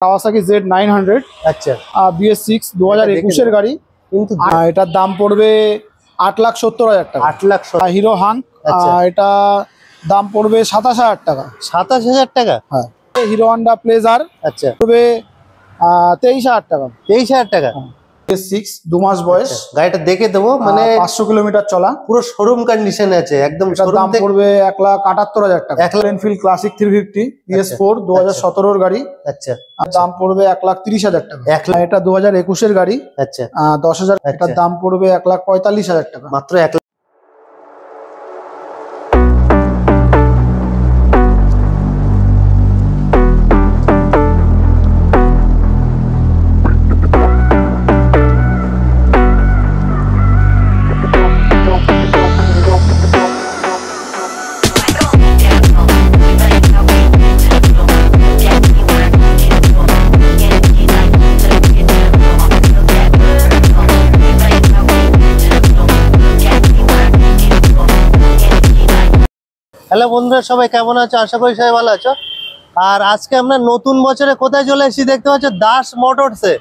Kawasaki Z900 আচ্ছা BS6 2021 এর গাড়ি, কিন্তু এটার দাম পড়বে 8,70,000 টাকা। 8,70,000। হিরো হাঙ্ক, এটা দাম পড়বে 27,000 টাকা। 27,000 টাকা? হ্যাঁ। হিরো হন্ডা প্লেজার আচ্ছা পড়বে 23,000 টাকা। 23,000 টাকা। BS6 2 মাস বয়স, গাড়িটা দেখে দেবো, মানে 500 কিলোমিটার চলা, পুরো শোরুম কন্ডিশনে আছে একদম। দাম পড়বে 1,78,000 টাকা। এনফিল্ড ক্লাসিক 350 PS4 2017 এর গাড়ি। আচ্ছা দাম পড়বে 1,30,000 টাকা। এটা 2021 এর গাড়ি। আচ্ছা 10,000। এটার দাম পড়বে 1,45,000 টাকা। মাত্র 1 লাখ। হ্যালো বন্ধুরা, সবাই কেমন আছো? আশা করি সবাই ভালো আছো। আর আজকে আমরা নতুন বছরে কোথায় চলে এসেছি দেখতে পাচ্ছ, দাস মোটরসে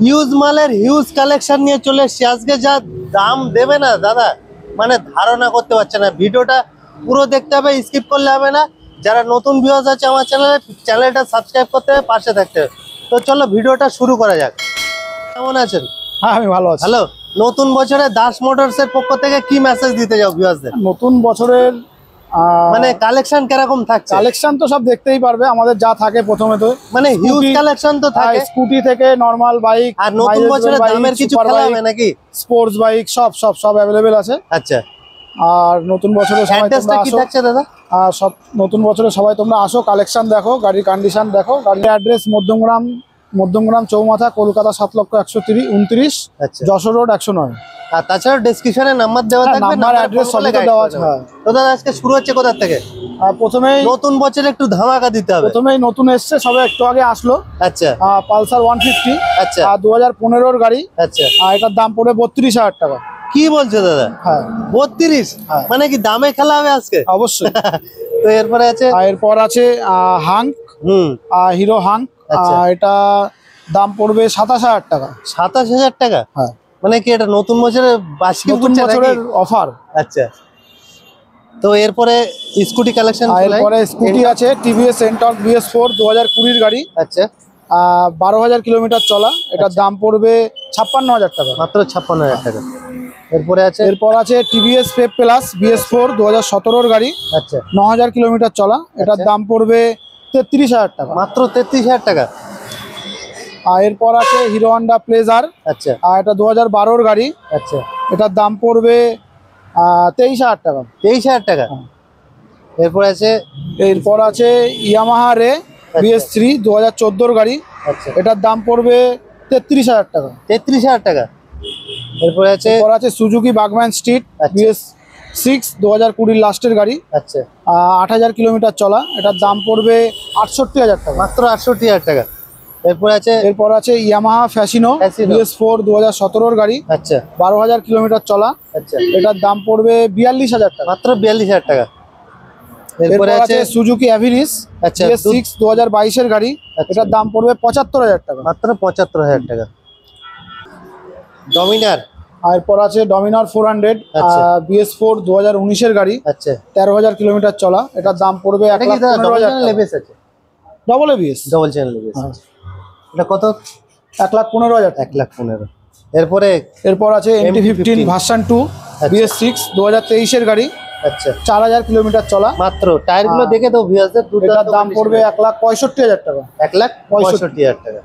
হিউজ মালের হিউজ কালেকশন নিয়ে চলে এসেছি। আজকে যা দাম দেবে না দাদা, মানে ধারণা করতে পারছে না। ভিডিওটা পুরো দেখতে হবে, স্কিপ করলে হবে না। যারা নতুন ভিউয়ার্স আছে আমার চ্যানেলটা সাবস্ক্রাইব করতে হবে, পাশে থাকতে হবে। তো চলো ভিডিওটা শুরু করা যাক। কেমন আছেন? হ্যাঁ, আমি ভালো আছি। হ্যালো, নতুন বছরে দাস মোটরসের পক্ষ থেকে কি মেসেজ দিতে যাও ভিউয়ার্সদের? নতুন বছরের মানে কালেকশন কিরকম থাকছে? কালেকশন তো সব দেখতেই পারবে, আমাদের যা থাকে প্রথমে তো মানে হিউজ কালেকশন তো থাকে। স্কুটি থেকে নরমাল বাইক, আর নতুন বছরের দামের কিছু খেলা হবে নাকি? স্পোর্টস বাইক সব अवेलेबल আছে। আচ্ছা, আর নতুন বছরে সবাই অ্যাড্রেসটা কি থাকছে দাদা? আর সব নতুন বছরে সবাই তোমরা আসো, কালেকশন দেখো, গাড়ির কন্ডিশন দেখো। গাড়ির অ্যাড্রেস মধ্যমগ্রাম চৌমাথা, কলকাতা 7,01,29, যশোর রোড 109। আর তাছাড়া ডেসক্রিপশনে নাম্বার দেওয়া থাকবে, নাম্বার অ্যাড্রেস সব দেওয়া আছে। হ্যাঁ। তো দাদা আজকে শুরু হচ্ছে কোথা থেকে? প্রথমেই নতুন বছরে একটু ধামাকা দিতে হবে। প্রথমেই নতুন এসছে, সবে একটু আগে আসলো। আচ্ছা, পালসার 150। আচ্ছা 2015 এর গাড়ি। আচ্ছা, এটার দাম পড়বে 32,000 টাকা। কি বলছো দাদা? হ্যাঁ 32? মানে কি দামে খেলা হবে আজকে? অবশ্যই। তো এরপরে আছে, এরপর আছে হাঙ্ক, হিরো হাঙ্ক। এটা দাম পড়বে 27,000 টাকা। 27,000 টাকা? হ্যাঁ। মানে কি এটা নতুন বছরের বার্ষিক বছরের অফার? আচ্ছা। তো এরপরে স্কুটি কালেকশন, এরপরে স্কুটি আছে টিভিএস এনটর্ক BS4 2020 এর গাড়ি। আচ্ছা 12,000 কিলোমিটার চলা। এটার দাম পড়বে 56,000 টাকা। মাত্র 56,000 টাকা। এরপর আছে টিভিএস পেপ প্লাস BS4 2017 এর গাড়ি। আচ্ছা 9,000 কিলোমিটার চলা। এটার দাম পড়বে 33,000 টাকা। মাত্র 33,000 টাকা। এরপর আছে হিরো হন্ডা প্লেজার। আচ্ছা এটা 2012 এর গাড়ি। আচ্ছা এটার দাম পড়বে 23,000 টাকা। 23,000 টাকা। এরপর আছে ইয়ামাহা রে BS3 2014 এর গাড়ি। আচ্ছা এটার দাম পড়বে 33,000 টাকা। 33,000 টাকা। এরপর আছে সুজুকি বাগম্যান স্ট্রিট BS6 2020 লাস্টের গাড়ি। আচ্ছা 8,000 কিলোমিটার চলা। এটার দাম পড়বে 68,000 টাকা। মাত্র 68,000 টাকা। এরপর আছে ইয়ামাহা ফ্যাসিনো BS4 2017 এর গাড়ি। আচ্ছা 12,000 কিলোমিটার চলা। আচ্ছা এটার দাম পড়বে 42,000 টাকা। মাত্র 42,000 টাকা। এরপর আছে সুজুকি অ্যাভিনিস BS6 2022 এর গাড়ি। এটার দাম পড়বে 75,000 টাকা। মাত্র 75,000 টাকা। ডমিনার। এরপর আছে ডমিনার 400 BS4 2019 এর গাড়ি। আচ্ছা 13,000 কিলোমিটার চলা। এটার দাম পড়বে 1,15,000 টাকা। Double ABS, double channel ABS। এটা কত? 1,15,000। 1,15,000। এরপর আছে MT-15 ভার্সন 2 BS6 2023 এর গাড়ি। আচ্ছা 4,000 কিলোমিটার চলা। মাত্র টায়ারগুলো দেখে দাও ভিউয়ারদের, এটার দাম পড়বে 1,65,000 টাকা। 1,65,000 টাকা।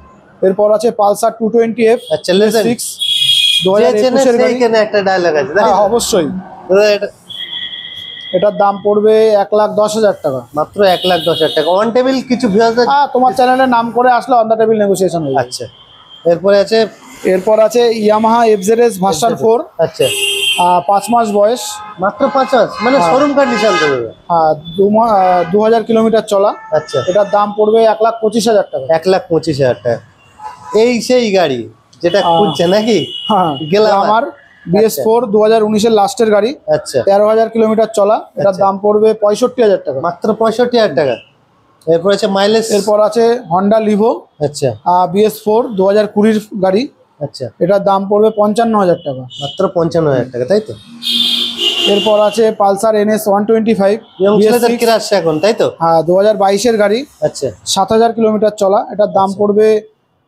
এরপর আছে পালসার 220F। আচ্ছা লেজেন্ড 2021 এর গাড়ি। এখানে একটা ডায়লগ আছে, অবশ্যই। এটার দাম পড়বে 1,10,000 টাকা। মাত্র 1,10,000 টাকা। অন টেবিল কিছু ভিউয়ারদের তোমার চ্যানেলের নাম করে আসলে অন দ্য টেবিল নেগোসিয়েশন হবে। আচ্ছা এরপর আছে ইয়ামাহা FZS ভার্সন 4। আচ্ছা 5 মাস বয়স। মাত্র 5 মাস, মানে শোরুম কন্ডিশন তো। 2,000 কিলোমিটার চলা। আচ্ছা এটার দাম পড়বে 1,25,000 টাকা। 1,25,000 টাকা। এই সেই গাড়ি যেটা খুঁজছে নাকি? গেলাম আমার BS4 2019 এর লাস্টের গাড়ি। আচ্ছা 13,000 কিলোমিটার চলা। এটার দাম পড়বে 65,000 টাকা। মাত্র 65,000 টাকা। এরপর আছে মাইলেজ। এরপর আছে হন্ডা লিভো আচ্ছা BS4 2020 গাড়ি। আচ্ছা, এটার দাম পড়বে 55,000 টাকা। মাত্র 55,000 টাকা, তাই তো? এরপর আছে পালসার NS 125 ইয়ং ছেলেদের BS6 কিনে আসছে এখন, তাই তো? 2022 গাড়ি। আচ্ছা, 7,000 কিলোমিটার চলা। এটার দাম পড়বে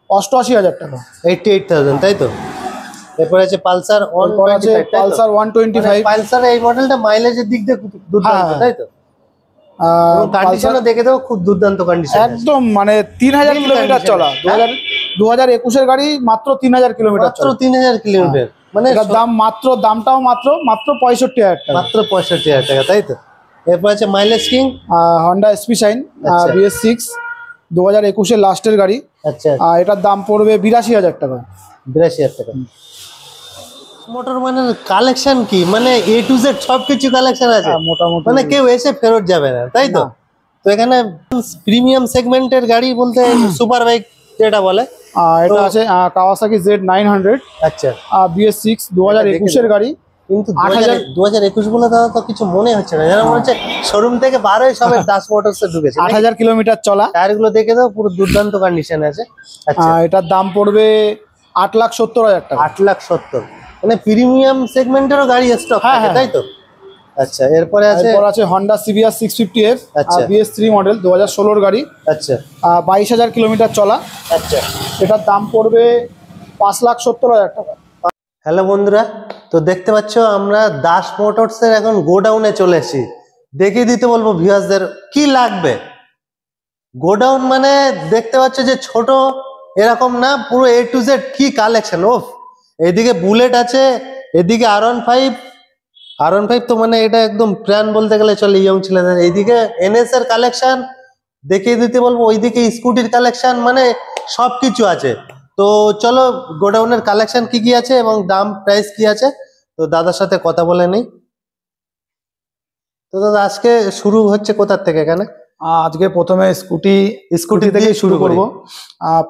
88,000 টাকা। 88,000, তাই তো? এরপর আছে পালসার এরপর আছে 125, তাই তো? পালসার 125। পালসার এই মডেলটা মাইলেজের দিক দিয়ে খুব দুর্দান্ত, হ্যাঁ। তাই তো? এবং কন্ডিশনও দেখে দাও, খুব দুর্দান্ত কন্ডিশন একদম মানে 3,000 কিলোমিটার চলা। 2021 গাড়ি, মাত্র 3,000 কিলোমিটার মাত্র চলা। 3,000 কিলোমিটার, মানে এটার দামটাও মাত্র 65,000 টাকা। মাত্র 65,000 টাকা, তাই তো? এরপর আছে mileage king Honda SP shine আচ্ছা। BS6 2021 লাস্টের গাড়ি। আচ্ছা, এটার দাম পড়বে 82,000 টাকা। 82,000 টাকা। মোটর মানে কালেকশন কি, মানে A to Z সবকিছু কালেকশন আছে, মোটামুটি মানে কেউ এসে ফেরত যাবে না, তাই তো? না। তো এখানে প্রিমিয়াম সেগমেন্টের গাড়ি বলতে সুপার বাইক যেটা বলে, এটা আছে কাওয়াসাকি Z900 আচ্ছা, BS6 2021 গাড়ি। কিন্তু 8,000 2021 বলে দাদা তো কিছু মনে হচ্ছে না, যেন মনে হচ্ছে শোরুম থেকে বারোই সবে দাস মোটরসে ঢুকেছে। 8,000 কিলোমিটার চলা। টায়ার গুলো দেখে দাও, পুরো দুর্দান্ত কন্ডিশন আছে। আচ্ছা, এটার দাম পড়বে 8,70,000 টাকা। 8,70,000, মানে প্রিমিয়াম সেগমেন্টেরও গাড়ি স্টক হ্যাঁ, থাকে, হ্যাঁ। তাই তো? আচ্ছা, এরপরে আছে হন্ডা CBR 650F আচ্ছা। BS3 মডেল 2016 গাড়ি। আচ্ছা 22,000 কিলোমিটার চলা। আচ্ছা, এটার দাম পড়বে 5,70,000 টাকা। হ্যালো বন্ধুরা, তো দেখতে পাচ্ছ আমরা দাস মোটরসের এখন গোডাউনে চলে এসেছি। দেখিয়ে দিতে বলবো ভিউয়ার্সদের কি লাগবে। গোডাউন মানে দেখতে পাচ্ছ যে ছোট এরকম না, পুরো A to Z কি কালেকশন। ওফ, এদিকে বুলেট আছে, এদিকে R15 তো মানে এটা একদম প্রাণ বলতে গেলে চলে ইয়ং ছেলেদের। এইদিকে NS এর কালেকশন দেখিয়ে দিতে বলবো, ওইদিকে স্কুটির কালেকশন, মানে সবকিছু আছে। তো চলো গোডাউনের কালেকশন কি কি আছে এবং দাম প্রাইস কি আছে, তো দাদার সাথে কথা বলে নেই। তো দাদা আজকে শুরু হচ্ছে কোথার থেকে এখানে? আজকে প্রথমে স্কুটি থেকে দিয়ে শুরু করব।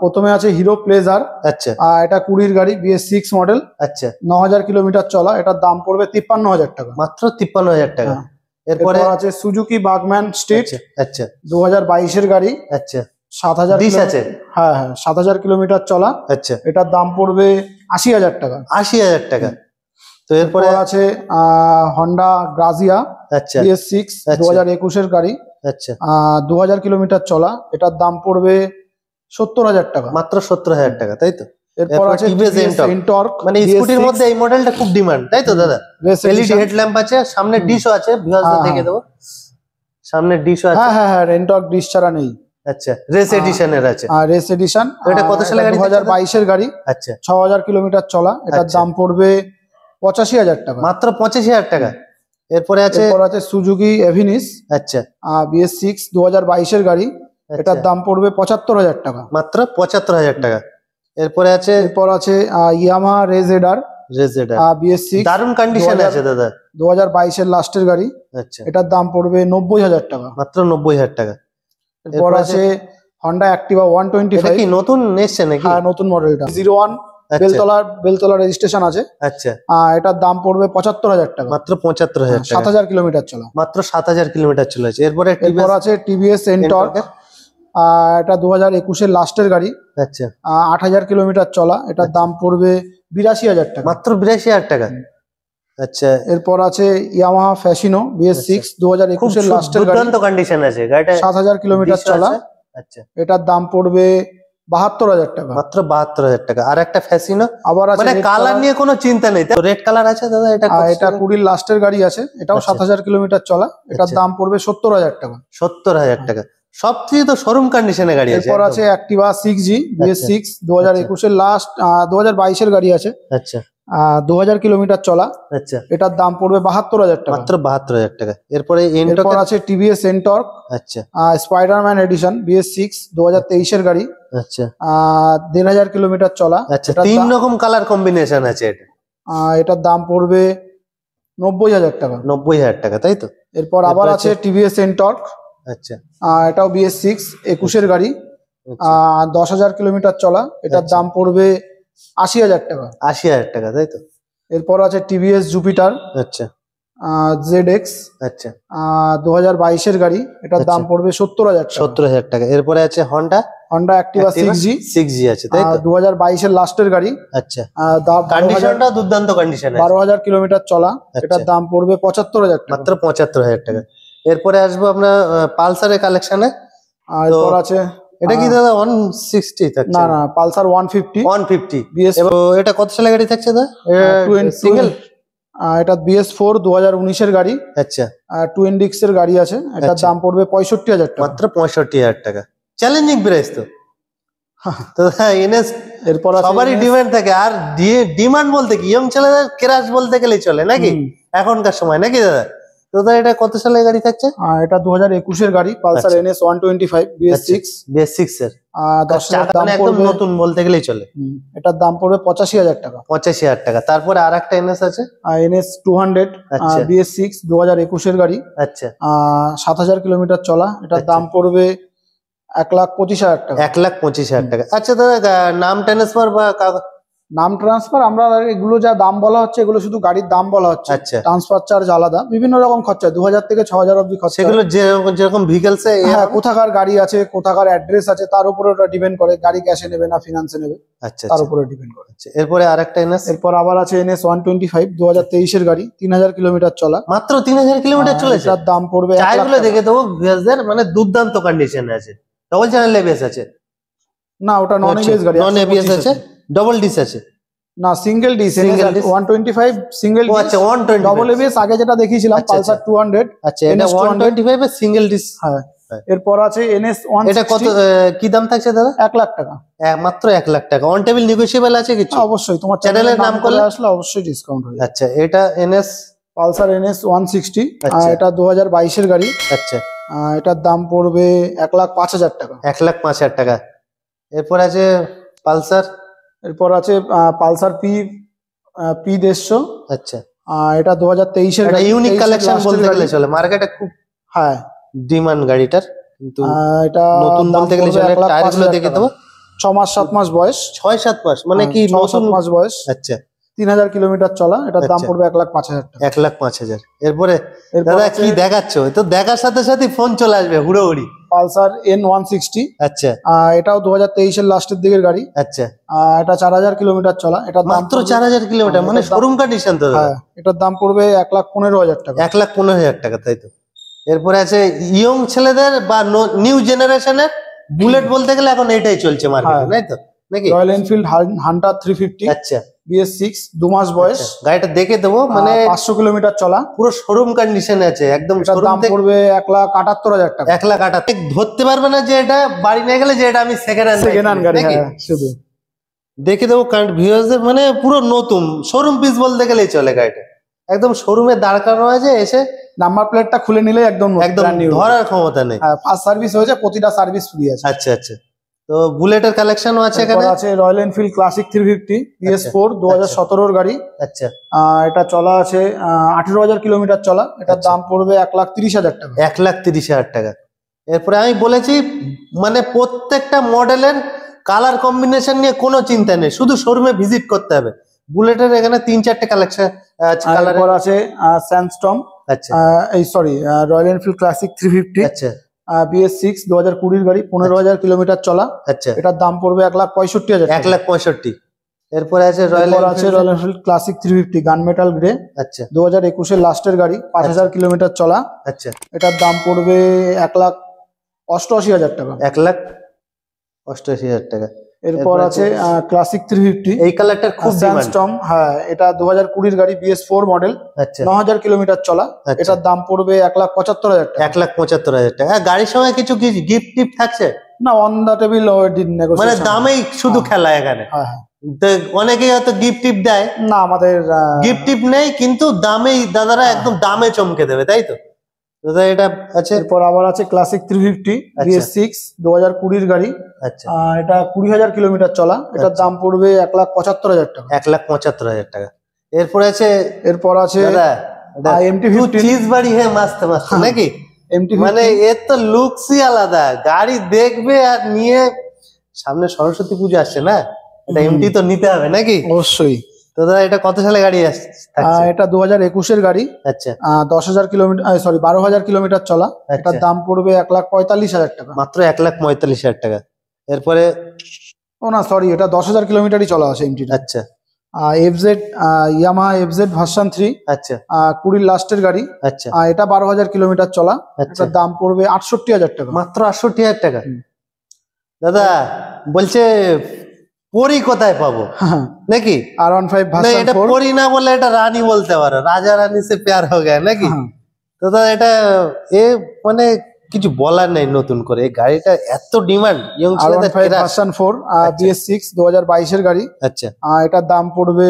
প্রথমে আছে হিরো প্লেজার। আচ্ছা এটা 20 গাড়ি BS6 মডেল। আচ্ছা, 9,000 কিলোমিটার চলা। এটার দাম পড়বে 53,000 টাকা। মাত্র 53,000 টাকা। হ্যাঁ। এরপরে এরপর আছে সুজুকি বাগম্যান স্ট্রিট আচ্ছা আচ্ছা 2022 গাড়ি। আচ্ছা, 7,000 ডিশ আছে। হ্যাঁ, 7,000 কিলোমিটার চলা। আচ্ছা, এটার দাম পড়বে 80,000 টাকা। 80,000 টাকা। তো এরপরে এরপর আছে হন্ডা গ্রাজিয়া আচ্ছা BS6 2021 গাড়ি। আচ্ছা, 2,000 কিলোমিটার চলা। এটার দাম পড়বে 70,000 টাকা। মাত্র 70,000 টাকা, তাই তো? এরপর আছে TVS Ntorq, মানে স্কুটির মধ্যে এই মডেলটা খুব ডিমান্ড, তাই তো দাদা? LED হেডল্যাম্প আছে, সামনে ডিশও আছে, ভিউয়ার্সদের দেখে দেবো, সামনে ডিশও আছে। হ্যাঁ Ntorq ডিশ ছাড়া নেই। আচ্ছা, রেস এডিশনের আছে। Race edition. এটা কত সালের গাড়ি? 2022 গাড়ি। আচ্ছা, 6,000 কিলোমিটার চলা। এটার আচ্ছা। দাম পড়বে 85,000 টাকা। মাত্র 85,000 টাকা। এরপরে আছে সুজুকি এভিনিস আচ্ছা BS6 2022 গাড়ি। এটার দাম পড়বে 75,000 টাকা। মাত্র 75,000 টাকা। এরপর আছে ইয়ামাহা রেজেডার BS6 দারুণ কন্ডিশনে আছে দাদা, 2022 লাস্টের গাড়ি। আচ্ছা, এটার দাম পড়বে 90,000 টাকা। মাত্র 90,000 টাকা। এরপর আছে হন্ডা অ্যাক্টিভা 125। এটা কি নতুন এসেছে নাকি? হ্যাঁ, নতুন মডেলটা 01 বেলতলা রেজিস্ট্রেশন আছে। আচ্ছা, এটার দাম পড়বে 75,000 টাকা। মাত্র 75,000 টাকা। 7,000 কিলোমিটার চলা। মাত্র 7,000 কিলোমিটার চলেছে। এরপর আছে TVS Ntorq। এটা 2021 লাস্টের গাড়ি। আচ্ছা, 8,000 কিলোমিটার চলা। এটার দাম পড়বে 82,000 টাকা। মাত্র 82,000 টাকা। আচ্ছা, এরপর আছে ইয়ামাহা ফ্যাসিনো BS6 2021 লাস্টের গাড়ি। দুর্দান্ত কন্ডিশন আছে গাড়িটা, 7,000 কিলোমিটার চলা। আচ্ছা, এটার দাম পড়বে 72,000 টাকা। মাত্র 72,000 টাকা। আর একটা ফ্যাসিনো, আবার আছে মানে কালার নিয়ে কোনো চিন্তা নেই, রেড কালার আছে দাদা। এটা 20 লাস্টের গাড়ি আছে। এটাও 7,000 কিলোমিটার চলা। এটার দাম পড়বে 70,000 টাকা। 70,000 টাকা। সবচেয়ে তো শোরুম কন্ডিশনে গাড়ি আছে। এরপর আছে অ্যাক্টিভা 6G BS6 2021 লাস্ট 2022 গাড়ি আছে। আচ্ছা, 2,000 কিলোমিটার চলা। আচ্ছা, এটার দাম পড়বে 72,000 টাকা। মাত্র 72,000 টাকা। এরপরে এরপর আছে TVS Ntorq আচ্ছা, স্পাইডারম্যান এডিশন BS6 2023 গাড়ি। আচ্ছা, 1,500 কিলোমিটার চলা। আচ্ছা, 3 রকম কালার কম্বিনেশন আছে এটা। এটার দাম পড়বে 90,000 টাকা। 90,000 টাকা, তাই তো? এরপর আবার আছে TVS Ntorq। আচ্ছা, এটাও BS6 21 গাড়ি। 10,000 কিলোমিটার চলা। এটার দাম পড়বে 80,000 টাকা। 80,000 টাকা, তাই তো? এরপর আছে TVS জুপিটার। আচ্ছা, ZX আচ্ছা 2022-এর গাড়ি, এটার দাম পড়বে 70,000 টাকা। 70,000 টাকা। এরপরে আছে Honda Honda Activa 6G 6G আছে তাই তো? 2022-এর লাস্টের গাড়ি। আচ্ছা কন্ডিশনটা দুর্দান্ত কন্ডিশন আছে। 12,000 কিলোমিটার চলা, এটার দাম পড়বে 75,000 টাকা। মাত্র 75,000 টাকা। এরপরে আসবো আমরা পালসারের কালেকশনে। আর এরপর আছে এটা কি দাদা 160 থাকছে? না না, পালসার 150 BS। এটা কত সালের গাড়ি থাকছে দাদা? সিঙ্গেল। এটা BS4 2019-এর গাড়ি। আচ্ছা টুইন ডিস্কের গাড়ি আছে, এটার দাম পড়বে 65,000 টাকা। মাত্র 65,000 টাকা। চ্যালেঞ্জিং প্রাইস তো। তো এনএস এরপর সবারই ডিমান্ড থাকে, আর ডিমান্ড বলতে কি ইয়ং ছেলেদের ক্রাশ বলতে গেলেই চলে নাকি এখনকার সময়, নাকি দাদা? তো দাদা এটা কত সালের গাড়ি থাকছে? এটা 2021-এর গাড়ি, পালসার NS 125 BS6 এর। 10,000 দাম একদম পড়বে, নতুন বলতে গেলেই চলে। এটার দাম পড়বে 85,000 টাকা। 85,000 টাকা। তারপরে আরেকটা এনএস আছে NS 200 BS6 2021-এর গাড়ি। আচ্ছা 7,000 কিলোমিটার চলা, এটার দাম পড়বে 1,25,000 টাকা। 1,25,000 টাকা। আচ্ছা দাদা নাম ট্রান্সফার বা নাম ট্রান্সফার আমরা এগুলো যা দাম বলা হচ্ছে, এগুলো শুধু গাড়ির দাম বলা হচ্ছে। আচ্ছা ট্রান্সফার চার্জ আলাদা, বিভিন্ন রকম খরচা, 2,000 থেকে 6,000 অব্দি খরচা। সেগুলো যেরকম ভেহিকলস হ্যাঁ, কোথাকার গাড়ি আছে, কোথাকার অ্যাড্রেস আছে, তার উপরে ওটা ডিপেন্ড করে, গাড়ি ক্যাশে নেবে না ফিনান্সে নেবে, আচ্ছা তার উপরে ডিপেন্ড করে। এরপরে আরেকটা এনএস। এরপর আবার আছে NS 125 2023-এর গাড়ি, 3,000 কিলোমিটার চলা। মাত্র 3,000 কিলোমিটার চলেছে। এটার দাম পড়বে 1 লাখ টায়ারগুলো টাকা। দেখে দেবো ভিউয়ারদের, মানে দুর্দান্ত কন্ডিশনে আছে। ডবল চ্যানেল এবিএস আছে? না, ওটা নন এবিএস গাড়ি। নন এবিএস আছে। ডবল ডিস আছে? না, সিঙ্গেল ডিস। 125 single dish. আচ্ছা 125। ডবল এবিএস আগে যেটা দেখিয়েছিলাম পালসার 200। আচ্ছা এটা 125 এর সিঙ্গেল ডিস। হ্যাঁ। এরপর আছে NS 160। এটা কত কি দাম থাকছে দাদা? 1 লাখ টাকা। মাত্র 1 লাখ টাকা। অন টেবিল নেগোশিয়েবল আছে কিছু? অবশ্যই, তোমার চ্যানেলের নাম করলে আসলে অবশ্যই ডিসকাউন্ট হবে। আচ্ছা এটা এনএস পালসার NS 160, এটা 2022-এর গাড়ি। আচ্ছা এটার দাম পড়বে 1,05,000 টাকা। 1,05,000 টাকা। এরপর আছে পালসার। এরপর আছে পালসার P 150। আচ্ছা এটা 2023-এর গাড়ি, ইউনিক কালেকশন বলতে গেলে চলে, মার্কেটে খুব হ্যাঁ ডিমান্ড গাড়িটার, কিন্তু এটা নতুন বলতে গেলে চলে। টায়ারগুলো দেখে দেবো। 6 মাস 7 মাস বয়স। 6-7 মাস মানে কি 6-7 মাস বয়স। আচ্ছা 3,000 কিলোমিটার চলা, এটার দাম পড়বে 1,05,000 টাকা। 1,05,000। এরপরে দাদা কি দেখাচ্ছ? তো দেখার সাথে সাথে ফোন চলে আসবে হুড়োহুড়ি। Pulsar N160। আচ্ছা এটাও 2023-এর লাস্টের দিকের গাড়ি। আচ্ছা এটা 4,000 কিলোমিটার চলা, এটার দাম মাত্র 4,000 কিলোমিটার, মানে শোরুম কন্ডিশন তো। হ্যাঁ, এটার দাম পড়বে 1,15,000 টাকা। 1,15,000 টাকা, তাই তো। এরপরে আছে ইয়ং ছেলেদের বা নিউ জেনারেশনের বুলেট বলতে গেলে এখন এটাই চলছে মার্কেটে, তাই তো নাকি? Royal Enfield Hunter 350। আচ্ছা BS6 2 মাস বয়স। গাড়িটা দেখে দেবো, মানে 500 কিলোমিটার চলা, পুরো শোরুম কন্ডিশনে আছে একদম। এটার দাম পড়বে 1,78,000 টাকা। 1,78,000। ধরতে পারবে না যে এটা বাড়ি নিয়ে গেলে যে এটা আমি সেকেন্ড হ্যান্ড গাড়ি। হ্যাঁ, শুধু দেখে দেবো কারণ ভিউয়ারদের, মানে পুরো নতুন শোরুম পিস বলতে গেলেই চলে। গাড়িটা একদম শোরুমে দাঁড় করানো আছে, এসে নাম্বার প্লেটটা খুলে নিলে একদম ধরার ক্ষমতা নেই। ফার্স্ট সার্ভিস হয়েছে, প্রতিটা সার্ভিস ফ্রি আছে। আচ্ছা আচ্ছা। তো বুলেটের কালেকশনও আছে এখানে। আছে রয়্যাল এনফিল্ড ক্লাসিক 350 BS4 2017-এর গাড়ি। আচ্ছা এটা চলা আছে 18,000 কিলোমিটার চলা, এটার দাম পড়বে 1,30,000 টাকা। 1,30,000 টাকা। এরপরে আমি বলেছি মানে প্রত্যেকটা মডেলের কালার কম্বিনেশন নিয়ে কোনো চিন্তা নেই, শুধু শোরুমে ভিজিট করতে হবে। বুলেটের এখানে 3-4টে কালেকশন কালার আছে। স্যান্ডস্টর্ম, আচ্ছা রয়্যাল এনফিল্ড ক্লাসিক 350। আচ্ছা BS6 2020-এর গাড়ি, 15,000 কিলোমিটার চলা। আচ্ছা এটার দাম পড়বে 1,65,000 টাকা। 1,65,000। এরপরে আছে রয়্যাল এনফিল্ড ক্লাসিক 350 গান মেটাল গ্রে। আচ্ছা 2021-এর লাস্টের গাড়ি, 5,000 কিলোমিটার চলা। আচ্ছা এটার দাম পড়বে 1,88,000 টাকা। 1,88,000 টাকা। এরপর আছে ক্লাসিক 350। এই কালারটার খুব স্যান্ডস্টর্ম। হ্যাঁ, এটা 2020-এর গাড়ি, BS4 মডেল। আচ্ছা 9,000 কিলোমিটার চলা। এটার দাম পড়বে 1,75,000 টাকা। 1,75,000 টাকা। গাড়ির সময় কিছু গিফট টিপ থাকছে না, অন দা টেবিল মানে দামেই শুধু খেলা এখানে। হ্যাঁ হ্যাঁ, অনেকেই হয়তো গিফট টিপ দেয়, না আমাদের গিফট টিপ নেই, কিন্তু দামেই দাদারা একদম দামে চমকে দেবে, তাই তো দাদা? এটা আছে। এরপর আবার আছে ক্লাসিক 350 BS6 2020-এর গাড়ি। আচ্ছা এটা 20,000 কিলোমিটার চলা, এটার দাম পড়বে 1,75,000 টাকা। 1,75,000 টাকা। এরপর আছে MT-15 চিজ বাড়ি হ্যাঁ মাস্ত মাস্ত নাকি? মানে এর তো লুকসই আলাদা, গাড়ি দেখবে আর নিয়ে। সামনে সরস্বতী পুজো আসছে না, এটা এমটি তো নিতে হবে নাকি? অবশ্যই। তো দাদা এটা কত সালে গাড়ি থাকছে? এটা 2021-এর গাড়ি। আচ্ছা 10,000 কিলোমিটার, সরি 12,000 কিলোমিটার চলা। এটার দাম পড়বে 1,45,000 টাকা। মাত্র 1,45,000 টাকা। এরপরে ও না সরি, এটা 10,000 কিলোমিটারই চলা আছে এমটি। আচ্ছা এফজেড, ইয়ামাহা এফজেড ভার্সন 3। আচ্ছা 20 লাস্টের গাড়ি। আচ্ছা এটা 12,000 কিলোমিটার চলা। আচ্ছা এটার দাম পড়বে 68,000 টাকা। মাত্র 68,000 টাকা। দাদা বলছে পরি কোথায় পাবো নাকি? R15 না ভার্সন এটা 4। পরি না বলে এটা রানী বলতে পারো, রাজা রানী সে প্যার হয়ে গেছে নাকি? তো দাদা এটা মানে কিছু বলার নেই নতুন করে, এই গাড়িটা এত ডিমান্ড ইয়ং ছেলেদের। R15 ভার্সন 4 BS6 2022-এর গাড়ি। আচ্ছা এটার দাম পড়বে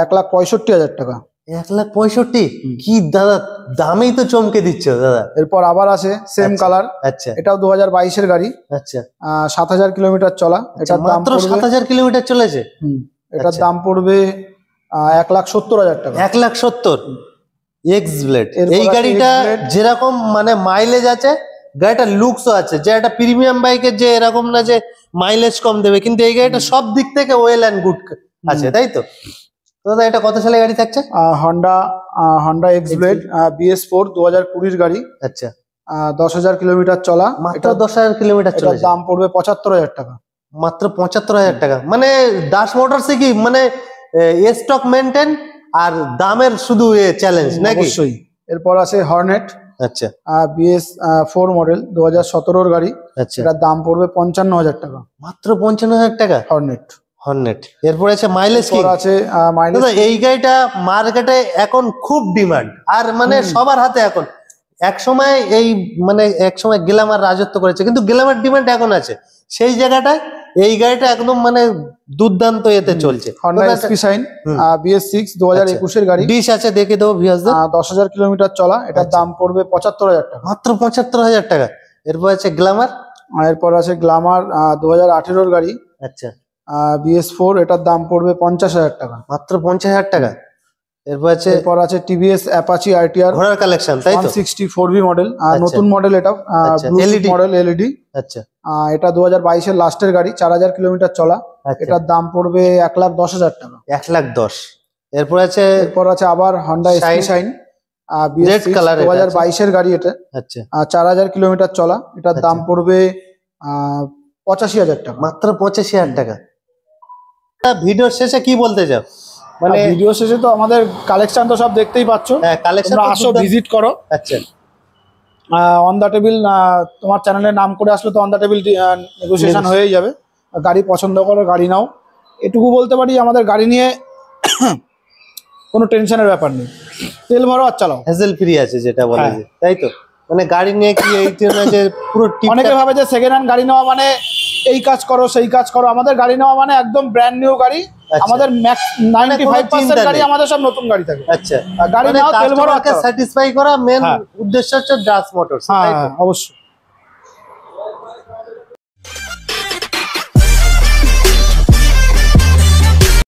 1,65,000 টাকা। 1,65,000? কি দাদা, দামেই তো চমকে দিচ্ছ দাদা। এরপর আবার আছে সেম কালার। আচ্ছা এটাও 2022-এর গাড়ি। আচ্ছা 7,000 কিলোমিটার চলা। এটার দাম মাত্র পড়বে 7,000 কিলোমিটার চলেছে। এটার দাম পড়বে 1,70,000 টাকা। 1,70,000 এক্স ব্লেড। এরপর এই আছে গাড়িটা X-Blade। যেরকম মানে মাইলেজ আছে, গাড়িটা লুকসও আছে, যে একটা প্রিমিয়াম বাইকের যে এরকম না যে মাইলেজ কম দেবে, কিন্তু এই গাড়িটা সব দিক থেকে ওয়েল অ্যান্ড গুড আছে, তাই তো? দাদা এটা কত সালে গাড়ি থাকছে? হন্ডা X-Blade BS4 2020-এর গাড়ি। আচ্ছা 10,000 কিলোমিটার চলা। মাত্র 10,000 কিলোমিটার এটার চলেছে। দাম পড়বে 75,000 টাকা। মাত্র 75,000 টাকা। মানে দাস মোটরসে কি মানে স্টক মেনটেন আর দামের শুধু চ্যালেঞ্জ নাকি? অবশ্যই। এরপর আছে হর্নেট আচ্ছা BS4 মডেল 2017-এর গাড়ি। আচ্ছা এটার দাম পড়বে 55,000 টাকা। মাত্র 55,000 টাকা হর্নেট। হর্নেট। এরপরে আছে মাইলেজ কি? আছে মাইলেজ। দাদা এই গাড়িটা মার্কেটে এখন খুব ডিমান্ড, আর মানে সবার হাতে এখন। এক সময় গ্ল্যামার রাজত্ব করেছে, কিন্তু গ্ল্যামার ডিমান্ড এখন আছে সেই জায়গাটায় এই গাড়িটা একদম মানে দুর্দান্ত এতে চলছে। হন্ডা এসপি শাইন BS6 2021-এর গাড়ি। ডিশ আছে, দেখে দেবো ভিউয়ারদের। 10,000 কিলোমিটার চলা। এটার দাম পড়বে 75,000 টাকা। মাত্র 75,000 টাকা। এরপর আছে গ্ল্যামার। এরপর আছে গ্ল্যামার 2018-এর গাড়ি। আচ্ছা BS4। এটার দাম পড়বে 50,000 টাকা। মাত্র 50,000 টাকা। এরপর আছে TVS অ্যাপাচি RTR ঘোড়ার কালেকশন, তাই তো? 160 4V মডেল। নতুন মডেল এটা, LED মডেল LED। আচ্ছা এটা 2022-এর লাস্টের গাড়ি। 4,000 কিলোমিটার চলা। এটার দাম পড়বে 1,10,000 টাকা। 1,10,000। এরপর আছে আবার Honda SP Shine red colour 2022-এর গাড়ি। এটা আচ্ছা 4,000 কিলোমিটার চলা। এটার দাম পড়বে 85,000 টাকা। মাত্র 85,000 টাকা। ভিডিওর শেষে কি বলতে চাও? মানে ভিডিও শেষে তো আমাদের কালেকশন তো সব দেখতেই পাচ্ছ। কালেকশন আসো, ভিজিট করো। আচ্ছা অন দা টেবিল তোমার চ্যানেলের নাম করে আসলে তো অন দা টেবিল নেগোসিয়েশন হয়েই যাবে। গাড়ি পছন্দ করো, গাড়ি নাও। এটুকু বলতে পারি, আমাদের গাড়ি নিয়ে কোনো টেনশনের ব্যাপার নেই। তেল ভরো আর চালাও, হ্যাজেল ফ্রি আছে যেটা বলে, তাই তো? মানে গাড়ি নিয়ে কি এই যে পুরো অনেকে ভাবে যে সেকেন্ড হ্যান্ড গাড়ি নেওয়া মানে এই কাজ করো সেই কাজ করো। আমাদের গাড়ি নেওয়া মানে একদম ব্র্যান্ড নিউ গাড়ি। আমাদের 95% গাড়ি আমাদের সব নতুন গাড়ি থাকে। আচ্ছা গাড়ি নাও, তেল ভরো, স্যাটিসফাই করা মেন উদ্দেশ্য হচ্ছে দাস মোটরস। হ্যাঁ অবশ্যই।